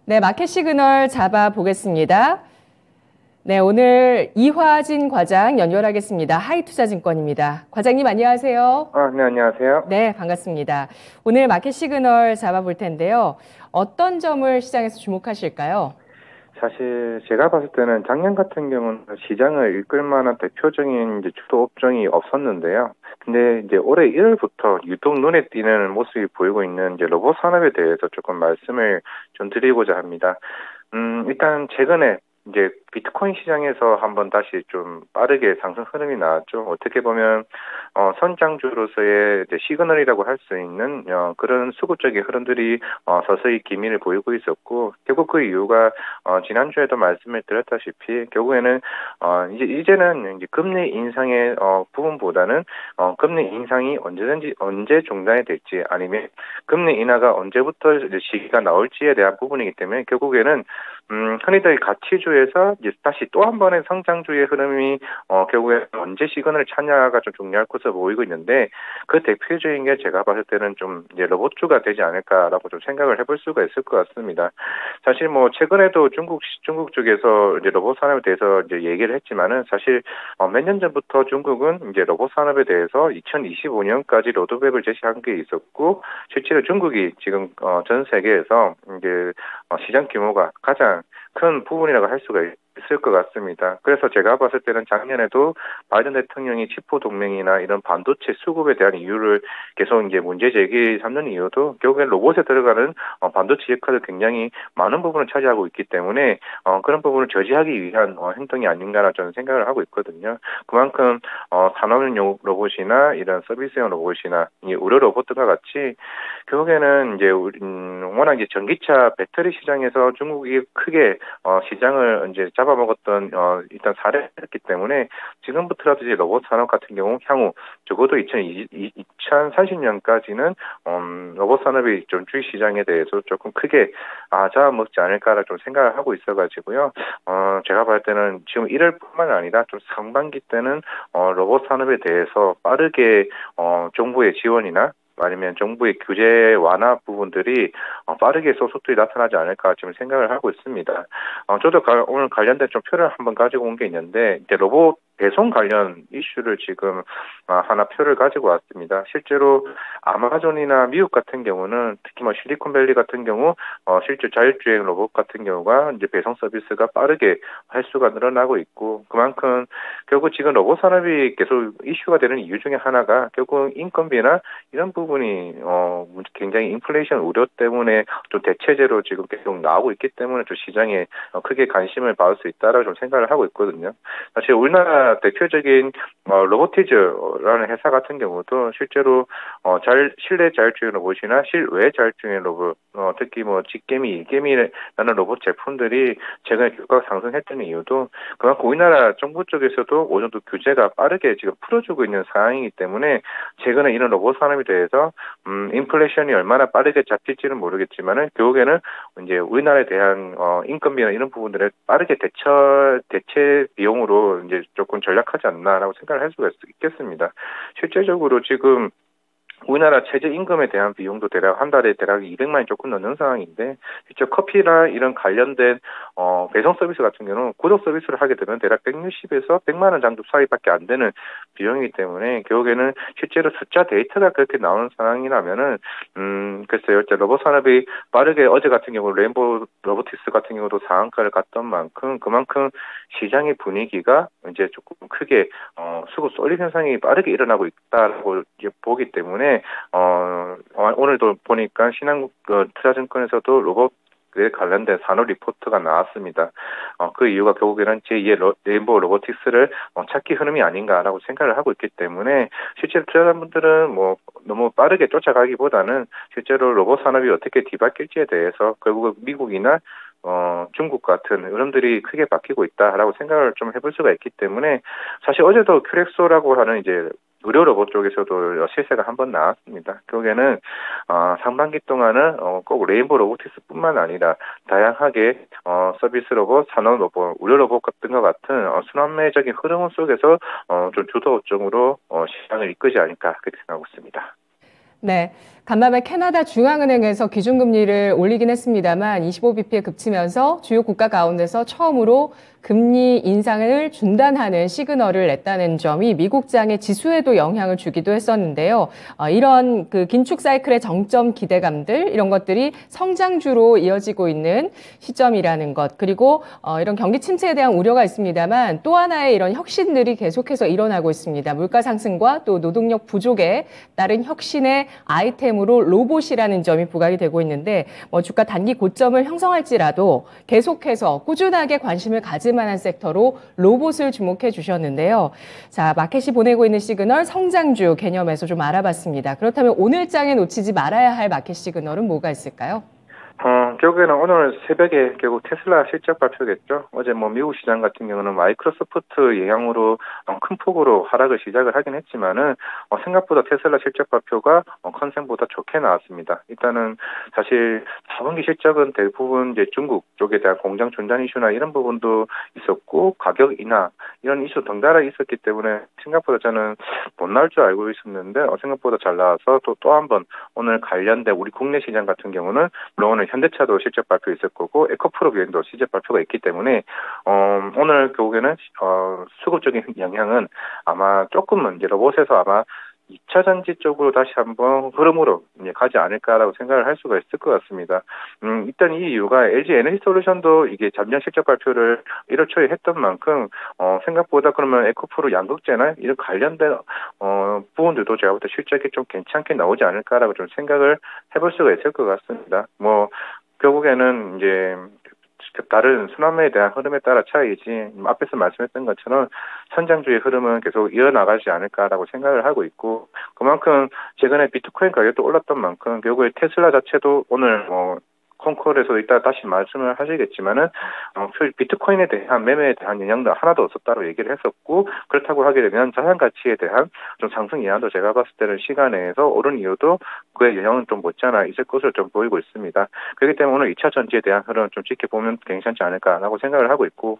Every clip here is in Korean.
네, 마켓 시그널 잡아보겠습니다. 네, 오늘 이화진 과장 연결하겠습니다. 하이투자증권입니다. 과장님 안녕하세요. 네, 안녕하세요. 네, 반갑습니다. 오늘 마켓 시그널 잡아볼 텐데요. 어떤 점을 시장에서 주목하실까요? 사실 제가 봤을 때는 작년 같은 경우는 시장을 이끌 만한 대표적인 이제 주도 업종이 없었는데요. 근데 이제 올해 1월부터 유독 눈에 띄는 모습이 보이고 있는 이제 로봇 산업에 대해서 조금 말씀을 좀 드리고자 합니다. 일단 최근에 이제 비트코인 시장에서 한번 다시 좀 빠르게 상승 흐름이 나왔죠. 어떻게 보면 선장주로서의 이제 시그널이라고 할 수 있는 그런 수급적인 흐름들이 서서히 기미를 보이고 있었고, 결국 그 이유가 지난주에도 말씀을 드렸다시피 결국에는 이제는 이제 금리 인상의 부분보다는 금리 인상이 언제 중단이 될지, 아니면 금리 인하가 언제부터 이제 시기가 나올지에 대한 부분이기 때문에 결국에는 흔히들 가치주에서 이제 다시 또 한 번의 성장주의 흐름이 결국에 언제 시그널을 찾냐가 좀 중요할 것으로 보이고 있는데, 그 대표적인 게 제가 봤을 때는 좀 이제 로봇주가 되지 않을까라고 좀 생각을 해볼 수가 있을 것 같습니다. 사실 뭐 최근에도 중국 쪽에서 이제 로봇 산업에 대해서 이제 얘기를 했지만은, 사실 몇 년 전부터 중국은 이제 로봇 산업에 대해서 2025년까지 로드맵을 제시한 게 있었고, 실제로 중국이 지금 전 세계에서 이제 시장 규모가 가장 큰 부분이라고 할 수가 있을 것 같습니다. 그래서 제가 봤을 때는 작년에도 바이든 대통령이 치포 동맹이나 이런 반도체 수급에 대한 이유를 계속 이제 문제 제기 삼는 이유도 결국엔 로봇에 들어가는 반도체 역할을 굉장히 많은 부분을 차지하고 있기 때문에 그런 부분을 저지하기 위한 행동이 아닌가라 저는 생각을 하고 있거든요. 그만큼 산업용 로봇이나 이런 서비스용 로봇이나 이 의료 로봇들과 같이 결국에는 이제 워낙 이제 전기차 배터리 시장에서 중국이 크게 시장을 이제 잡아먹었던 일단 사례였기 때문에, 지금부터라도 이제 로봇 산업 같은 경우 향후 적어도 2030년까지는 로봇 산업이 좀 주식 시장에 대해서 조금 크게 잡아먹지 않을까라 좀 생각을 하고 있어가지고요. 제가 봤을 때는 지금 1월뿐만 아니라 좀 상반기 때는 로봇 산업에 대해서 빠르게 정부의 지원이나 아니면 정부의 규제 완화 부분들이 빠르게 소속들이 나타나지 않을까 지금 생각을 하고 있습니다. 저도 오늘 관련된 좀 표를 한번 가지고 온 게 있는데, 이제 로봇 배송 관련 이슈를 지금 하나 표를 가지고 왔습니다. 실제로 아마존이나 미국 같은 경우는, 특히 뭐 실리콘밸리 같은 경우 실제 자율주행 로봇 같은 경우가 이제 배송 서비스가 빠르게 횟수가 늘어나고 있고, 그만큼 결국 지금 로봇 산업이 계속 이슈가 되는 이유 중에 하나가 결국 인건비나 이런 부분이 굉장히 인플레이션 우려 때문에 좀 대체제로 지금 계속 나오고 있기 때문에 좀 시장에 크게 관심을 받을 수 있다라고 좀 생각을 하고 있거든요. 사실 우리나라 대표적인 로보티즈라는 회사 같은 경우도 실제로 실내 자율주행 로봇이나 실외 자율주행 로봇, 특히 뭐 직개미, 일개미라는 로봇 제품들이 최근에 주가가 상승했던 이유도 그만큼 우리나라 정부 쪽에서도 어느 정도 규제가 빠르게 지금 풀어주고 있는 상황이기 때문에, 최근에 이런 로봇 산업에 대해서 인플레이션이 얼마나 빠르게 잡힐지는 모르겠지만은 결국에는 이제 우리나라에 대한 인건비나 이런 부분들을 빠르게 대체 비용으로 이제 조금 전략하지 않나라고 생각을 할 수가 있겠습니다. 실제적으로 지금 우리나라 최저임금에 대한 비용도 대략 한 달에 대략 200만 원 조금 넘는 상황인데, 실제 커피나 이런 관련된 배송 서비스 같은 경우는 구독 서비스를 하게 되면 대략 160에서 100만 원 정도 사이밖에 안 되는 비용이기 때문에, 결국에는 실제로 숫자 데이터가 그렇게 나오는 상황이라면은 글쎄요, 로봇 산업이 빠르게 어제 같은 경우 레인보우 로보틱스 같은 경우도 상한가를 갔던 만큼, 그만큼 시장의 분위기가 이제 조금 크게 수급 쏠림 현상이 빠르게 일어나고 있다고 이제 보기 때문에, 오늘도 보니까 투자증권에서도 로봇에 관련된 산업 리포트가 나왔습니다. 그 이유가 결국에는 제2의 레인보우 로보틱스를 찾기 흐름이 아닌가라고 생각을 하고 있기 때문에, 실제로 투자자분들은 뭐 너무 빠르게 쫓아가기보다는 실제로 로봇 산업이 어떻게 뒤바뀔지에 대해서 결국 미국이나 중국 같은 흐름들이 크게 바뀌고 있다라고 생각을 좀 해볼 수가 있기 때문에, 사실 어제도 큐렉소라고 하는 이제 의료 로봇 쪽에서도 실세가 한번 나왔습니다. 결국에는 상반기 동안은 꼭 레인보우 로보틱스뿐만 아니라 다양하게 서비스 로봇, 산업 로봇, 의료 로봇 같은 것 같은 순환매적인 흐름 속에서 좀 주도 업종으로 시장을 이끌지 않을까 그렇게 생각하고 있습니다. 네. 간밤에 캐나다 중앙은행에서 기준금리를 올리긴 했습니다만 25bp에 그치면서 주요 국가 가운데서 처음으로 금리 인상을 중단하는 시그널을 냈다는 점이 미국장의 지수에도 영향을 주기도 했었는데요. 이런 그 긴축 사이클의 정점 기대감들 이런 것들이 성장주로 이어지고 있는 시점이라는 것 그리고 이런 경기 침체에 대한 우려가 있습니다만 또 하나의 이런 혁신들이 계속해서 일어나고 있습니다. 물가 상승과 또 노동력 부족에 따른 혁신의 아이템으로 로봇이라는 점이 부각이 되고 있는데 주가 단기 고점을 형성할지라도 계속해서 꾸준하게 관심을 가질 만한 섹터로 로봇을 주목해 주셨는데요. 자, 마켓이 보내고 있는 시그널 성장주 개념에서 좀 알아봤습니다. 그렇다면 오늘 장에 놓치지 말아야 할 마켓 시그널은 뭐가 있을까요? 결국에는 오늘 새벽에 결국 테슬라 실적 발표겠죠. 어제 미국 시장 같은 경우는 마이크로소프트 영향으로 큰 폭으로 하락을 시작을 하긴 했지만은 생각보다 테슬라 실적 발표가 컨센보다 좋게 나왔습니다. 일단은 사실 4분기 실적은 대부분 이제 중국 쪽에 대한 공장 중단 이슈나 이런 부분도 있었고 가격 인하 이런 이슈 덩달아 있었기 때문에 생각보다 저는 못 나올 줄 알고 있었는데 생각보다 잘 나와서 또 한 번 오늘 관련된 우리 국내 시장 같은 경우는 물론 오늘 현대차도 실적 발표 있을 거고 에코프로 비행도 실적 발표가 있기 때문에 오늘 결국에는 수급적인 영향은 아마 조금은 이제 로봇에서 아마 2차 전지 쪽으로 다시 한번 흐름으로 이제 가지 않을까라고 생각을 할 수가 있을 것 같습니다. 일단 이 이유가 LG 에너지 솔루션도 이게 잠정 실적 발표를 1월 초에 했던 만큼 생각보다 그러면 에코프로 양극재나 이런 관련된 부분들도 제가 볼 때 실적이 좀 괜찮게 나오지 않을까라고 좀 생각을 해볼 수가 있을 것 같습니다. 결국에는 이제 다른 순환매에 대한 흐름에 따라 차이지 앞에서 말씀했던 것처럼 선장주의 흐름은 계속 이어나가지 않을까라고 생각을 하고 있고 그만큼 최근에 비트코인 가격도 올랐던 만큼 결국에 테슬라 자체도 오늘 콩콜에서 이따 다시 말씀을 하시겠지만은 비트코인에 대한 매매에 대한 영향도 하나도 없었다고 얘기를 했었고 그렇다고 하게 되면 자산 가치에 대한 좀 상승 영향도 제가 봤을 때는 시간에서 오른 이유도 그의 영향은 좀 못지않아 있을 것으로 좀 보이고 있습니다. 그렇기 때문에 오늘 2차 전지에 대한 흐름 좀 지켜보면 괜찮지 않을까라고 생각을 하고 있고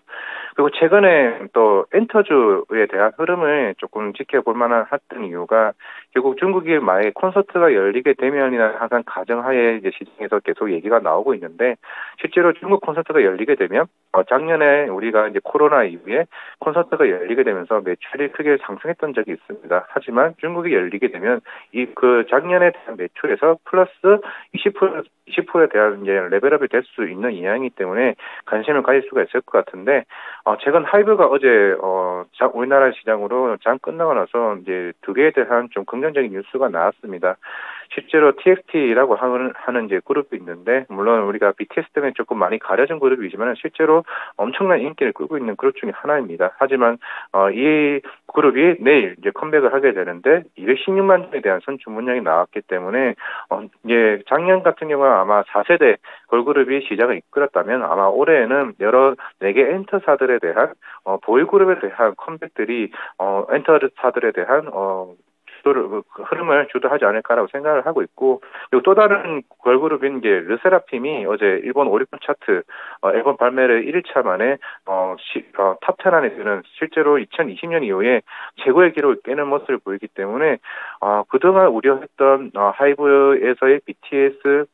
그리고 최근에 또 엔터주에 대한 흐름을 조금 지켜볼 만한 했던 이유가 결국 중국이 만약에 콘서트가 열리게 되면이나 항상 가정하에 이제 시장에서 계속 얘기가 나오고 있는데 실제로 중국 콘서트가 열리게 되면 작년에 우리가 이제 코로나 이후에 콘서트가 열리게 되면서 매출이 크게 상승했던 적이 있습니다. 하지만 중국이 열리게 되면 그 작년에 대한 매출에서 플러스 20%에 대한 이제 레벨업이 될 수 있는 이양이기 때문에 관심을 가질 수가 있을 것 같은데 최근 하이브가 어제 우리나라 시장으로 장 끝나고 나서 이제 두 개에 대한 좀 긍정적인 뉴스가 나왔습니다. 실제로 TXT라고 하는 이제 그룹이 있는데 물론 우리가 BTS 때문에 조금 많이 가려진 그룹이지만 실제로 엄청난 인기를 끌고 있는 그룹 중에 하나입니다. 하지만 이 그룹이 내일 이제 컴백을 하게 되는데 216만 장에 대한 선주 문량이 나왔기 때문에 이제 작년 같은 경우는 아마 4세대 걸그룹이 시장을 이끌었다면 아마 올해에는 여러 4개 엔터사들에 대한 보이그룹에 대한 컴백들이 엔터사들에 대한 흐름을 주도하지 않을까라고 생각을 하고 있고 그리고 또 다른 걸그룹인 게 르세라핌이 어제 일본 오리콘 차트 앨범 발매를 1일차 만에 탑10 안에 드는 실제로 2020년 이후에 최고의 기록을 깨는 모습을 보이기 때문에 그동안 우려했던 하이브에서의 BTS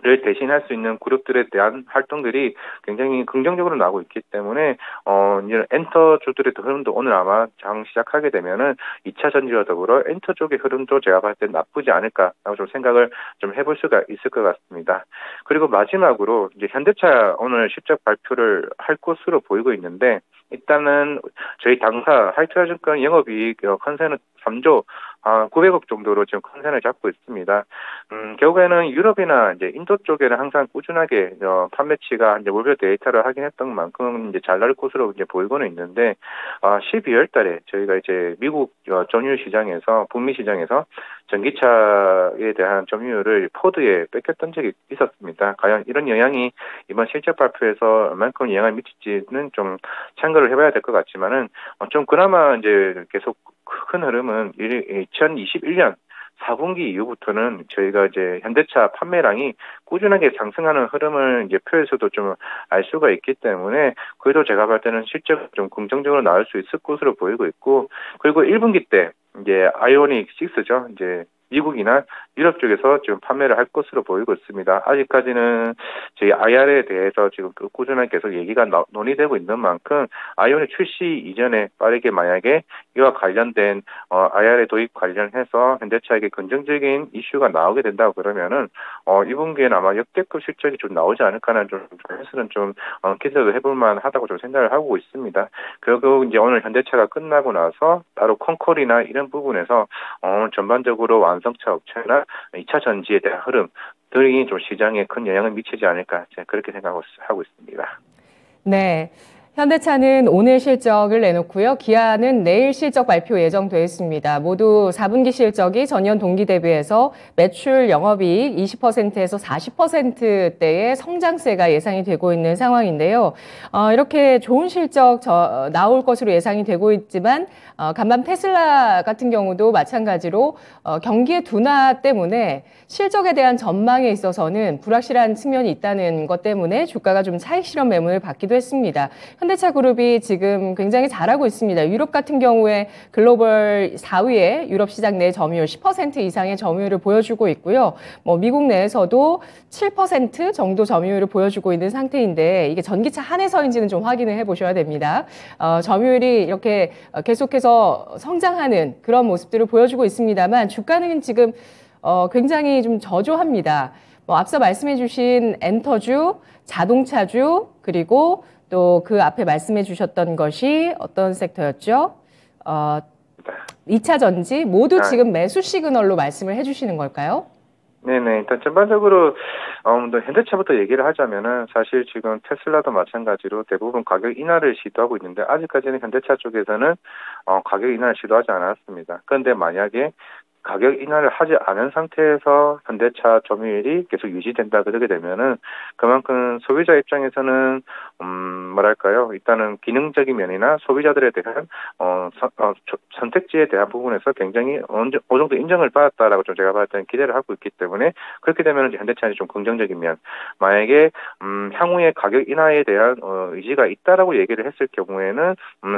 를 대신할 수 있는 그룹들에 대한 활동들이 굉장히 긍정적으로 나오고 있기 때문에 이런 엔터주들의 흐름도 오늘 아마 장 시작하게 되면은 2차 전지와 더불어 엔터 쪽의 흐름도 제가 봤을 때 나쁘지 않을까라고 좀 생각을 좀 해볼 수가 있을 것 같습니다. 그리고 마지막으로 이제 현대차 오늘 실적 발표를 할 것으로 보이고 있는데 일단은 저희 당사 하이투자증권 영업이익 컨센은 3조 900억 정도로 지금 컨센을 잡고 있습니다. 결국에는 유럽이나 이제 인도 쪽에는 항상 꾸준하게 판매치가 이제 월별 데이터를 확인했던 만큼 이제 잘 나올 것으로 이제 보이고는 있는데 12월 달에 저희가 이제 미국 점유율 시장에서 북미 시장에서 전기차에 대한 점유율을 포드에 뺏겼던 적이 있었습니다. 과연 이런 영향이 이번 실적 발표에서 얼만큼 영향을 미칠지는 좀 참고를 해봐야 될 것 같지만은 좀 그나마 이제 계속 큰 흐름은 2021년 4분기 이후부터는 저희가 이제 현대차 판매량이 꾸준하게 상승하는 흐름을 이제 표에서도 좀 알 수가 있기 때문에 그래도 제가 볼 때는 실적 좀 긍정적으로 나올 수 있을 것으로 보이고 있고 그리고 1분기 때 이제 아이오닉 6죠. 이제 미국이나 유럽 쪽에서 지금 판매를 할 것으로 보이고 있습니다. 아직까지는 저희 IR에 대해서 지금 꾸준하게 계속 얘기가 논의되고 있는 만큼 아이온이 출시 이전에 빠르게 만약에 이와 관련된 IRA 도입 관련해서 현대차에게 긍정적인 이슈가 나오게 된다고 그러면은 이 분기에는 아마 역대급 실적이 좀 나오지 않을까라는 좀 저에서는 좀 기대도 해볼 만하다고 좀 생각을 하고 있습니다. 결국 이제 오늘 현대차가 끝나고 나서 따로 콘콜이나 이런 부분에서 전반적으로 완성차 업체나 2차 전지에 대한 흐름들이 좀 시장에 큰 영향을 미치지 않을까 제가 그렇게 생각하고 있습니다. 네. 현대차는 오늘 실적을 내놓고요. 기아는 내일 실적 발표 예정돼 있습니다. 모두 4분기 실적이 전년 동기 대비해서 매출 영업이익 20%에서 40%대의 성장세가 예상이 되고 있는 상황인데요. 이렇게 좋은 실적 나올 것으로 예상이 되고 있지만 간밤 테슬라 같은 경우도 마찬가지로 경기의 둔화 때문에 실적에 대한 전망에 있어서는 불확실한 측면이 있다는 것 때문에 주가가 좀 차익 실현 매물을 받기도 했습니다. 현대차 그룹이 지금 굉장히 잘하고 있습니다. 유럽 같은 경우에 글로벌 4위의 유럽 시장 내 점유율 10% 이상의 점유율을 보여주고 있고요. 미국 내에서도 7% 정도 점유율을 보여주고 있는 상태인데 이게 전기차 한해서인지는 좀 확인을 해보셔야 됩니다. 점유율이 이렇게 계속해서 성장하는 그런 모습들을 보여주고 있습니다만 주가는 지금 굉장히 좀 저조합니다. 앞서 말씀해 주신 엔터주, 자동차주, 그리고 또 그 앞에 말씀해 주셨던 것이 어떤 섹터였죠? 2차 전지 모두 지금 매수 시그널로 말씀을 해 주시는 걸까요? 네네. 일단 전반적으로 현대차부터 얘기를 하자면은 사실 지금 테슬라도 마찬가지로 대부분 가격 인하를 시도하고 있는데 아직까지는 현대차 쪽에서는 가격 인하를 시도하지 않았습니다. 그런데 만약에 가격 인하를 하지 않은 상태에서 현대차 점유율이 계속 유지된다 그러게 되면은 그만큼 소비자 입장에서는 뭐랄까요, 일단은 기능적인 면이나 소비자들에 대한 선택지에 대한 부분에서 굉장히 어느 정도 인정을 받았다라고 좀 제가 봤을 때는 기대를 하고 있기 때문에 그렇게 되면 이제 현대차는 좀 긍정적인 면, 만약에 향후에 가격 인하에 대한 의지가 있다라고 얘기를 했을 경우에는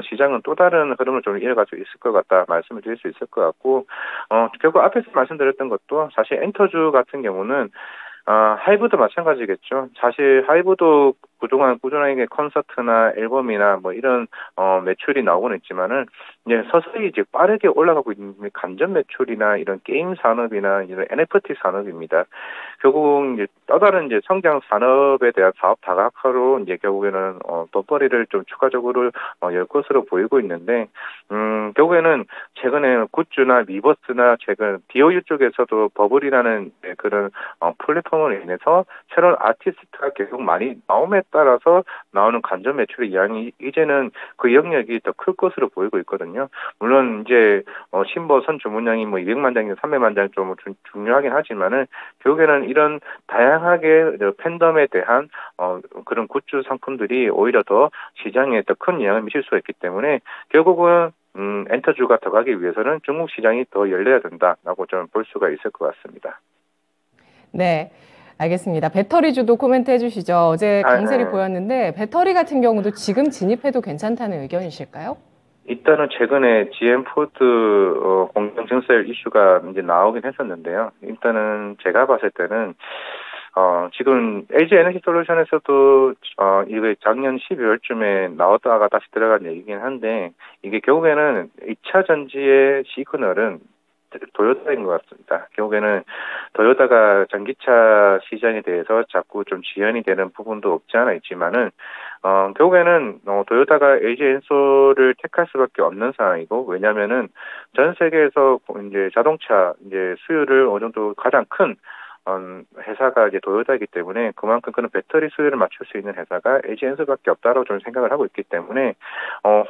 시장은 또 다른 흐름을 좀 이어갈 수 있을 것 같다 말씀을 드릴 수 있을 것 같고 결국 앞에서 말씀드렸던 것도 사실 엔터주 같은 경우는 하이브도 마찬가지겠죠. 사실 하이브도 그동안 꾸준하게 콘서트나 앨범이나 뭐 이런 매출이 나오고는 있지만은 이제 서서히 이제 빠르게 올라가고 있는 간접 매출이나 이런 게임 산업이나 이런 NFT 산업입니다. 결국 이제 또 다른 이제 성장 산업에 대한 사업 다각화로 이제 결국에는 돈벌이를 좀 추가적으로 열 것으로 보이고 있는데 결국에는 최근에 굿즈나 미버스나 최근 DOU 쪽에서도 버블이라는 그런 플랫폼으로 인해서 새로운 아티스트가 계속 많이 나옴에 따라서 나오는 간접 매출의 양이 이제는 그 영역이 더 클 것으로 보이고 있거든요. 물론 이제 신보선 주문량이 뭐 200만 장이나 300만 장 좀 중요하긴 하지만은 결국에는 이런 다양하게 팬덤에 대한 그런 굿즈 상품들이 오히려 더 시장에 더 큰 영향을 미칠 수가 있기 때문에 결국은 엔터주가 더 가기 위해서는 중국 시장이 더 열려야 된다라고 좀 볼 수가 있을 것 같습니다. 네. 알겠습니다. 배터리주도 코멘트 해주시죠. 어제 강세를 보였는데 배터리 같은 경우도 지금 진입해도 괜찮다는 의견이실까요? 일단은 최근에 GM 포드 공정 증설 이슈가 이제 나오긴 했었는데요. 일단은 제가 봤을 때는 지금 LG 에너지 솔루션에서도 이게 작년 12월쯤에 나왔다가 다시 들어간 얘기긴 한데 이게 결국에는 2차 전지의 시그널은 도요타인 것 같습니다. 결국에는 도요타가 전기차 시장에 대해서 자꾸 좀 지연이 되는 부분도 없지 않아 있지만은 결국에는 도요타가 LG 엔솔을 택할 수밖에 없는 상황이고 왜냐면은 전 세계에서 이제 자동차 이제 수요를 어느 정도 가장 큰 회사가 이제 도요타이기 때문에 그만큼 그런 배터리 수요를 맞출 수 있는 회사가 LG 엔솔밖에 없다라고 저는 생각을 하고 있기 때문에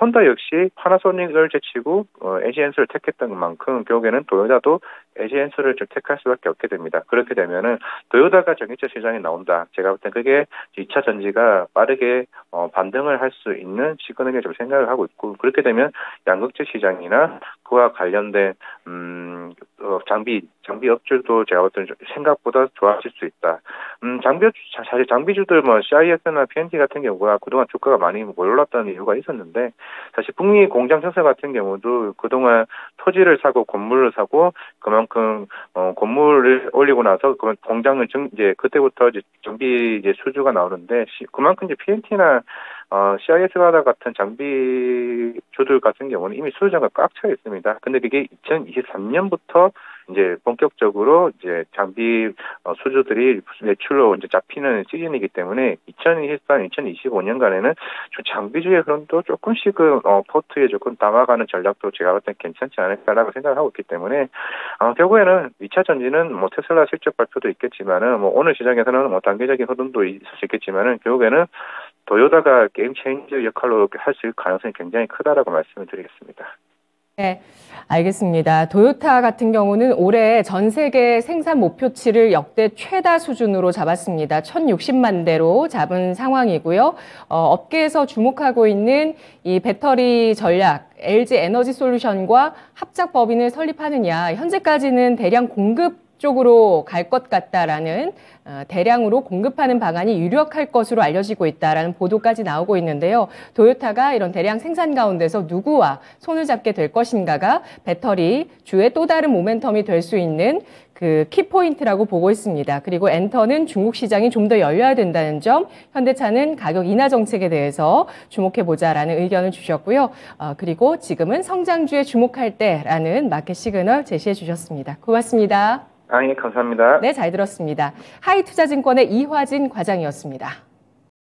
혼다 역시 파나소닉을 제치고 LG 엔솔을 택했던 것만큼 결국에는 도요타도 LG 엔솔을 좀 택할 수밖에 없게 됩니다. 그렇게 되면은 도요타가 전기차 시장에 나온다. 제가 볼 땐 그게 2차 전지가 빠르게 반등을 할 수 있는 시그널에 좀 생각을 하고 있고 그렇게 되면 양극재 시장이나 그와 관련된 장비 업주도 제가 볼 때는 생각보다 좋아질 수 있다. 사실 장비주들 CIS나 PNT 같은 경우가 그동안 주가가 많이 올랐다는 이유가 있었는데, 사실 북미 공장 증설 같은 경우도 그동안 토지를 사고 건물을 사고 그만큼 건물을 올리고 나서 그 공장을 이제 그때부터 이제 장비 이제 수주가 나오는데, 그만큼 이제 PNT나 CIS 같은 장비주들 같은 경우는 이미 수요자가 꽉 차 있습니다. 근데 그게 2023년부터 이제 본격적으로 이제 장비 수주들이 매출로 이제 잡히는 시즌이기 때문에 2023, 2025년간에는 장비주의 흐름도 조금씩은 포트에 조금 담아가는 전략도 제가 볼 땐 괜찮지 않을까라고 생각을 하고 있기 때문에 결국에는 2차 전지는 테슬라 실적 발표도 있겠지만은 오늘 시장에서는 단계적인 흐름도 있을 수 있겠지만은 결국에는 도요타가 게임 체인저 역할로 할 수 있을 가능성이 굉장히 크다라고 말씀을 드리겠습니다. 네, 알겠습니다. 도요타 같은 경우는 올해 전 세계 생산 목표치를 역대 최다 수준으로 잡았습니다. 1,060만 대로 잡은 상황이고요. 업계에서 주목하고 있는 이 배터리 전략, LG 에너지 솔루션과 합작 법인을 설립하느냐, 현재까지는 대량 공급 쪽으로 갈 것 같다라는 대량으로 공급하는 방안이 유력할 것으로 알려지고 있다라는 보도까지 나오고 있는데요. 도요타가 이런 대량 생산 가운데서 누구와 손을 잡게 될 것인가가 배터리 주의 또 다른 모멘텀이 될 수 있는 그 키포인트라고 보고 있습니다. 그리고 엔터는 중국 시장이 좀 더 열려야 된다는 점, 현대차는 가격 인하 정책에 대해서 주목해보자라는 의견을 주셨고요. 그리고 지금은 성장주에 주목할 때라는 마켓 시그널 제시해 주셨습니다. 고맙습니다. 예, 감사합니다. 네, 잘 들었습니다. 하이투자증권의 이화진 과장이었습니다.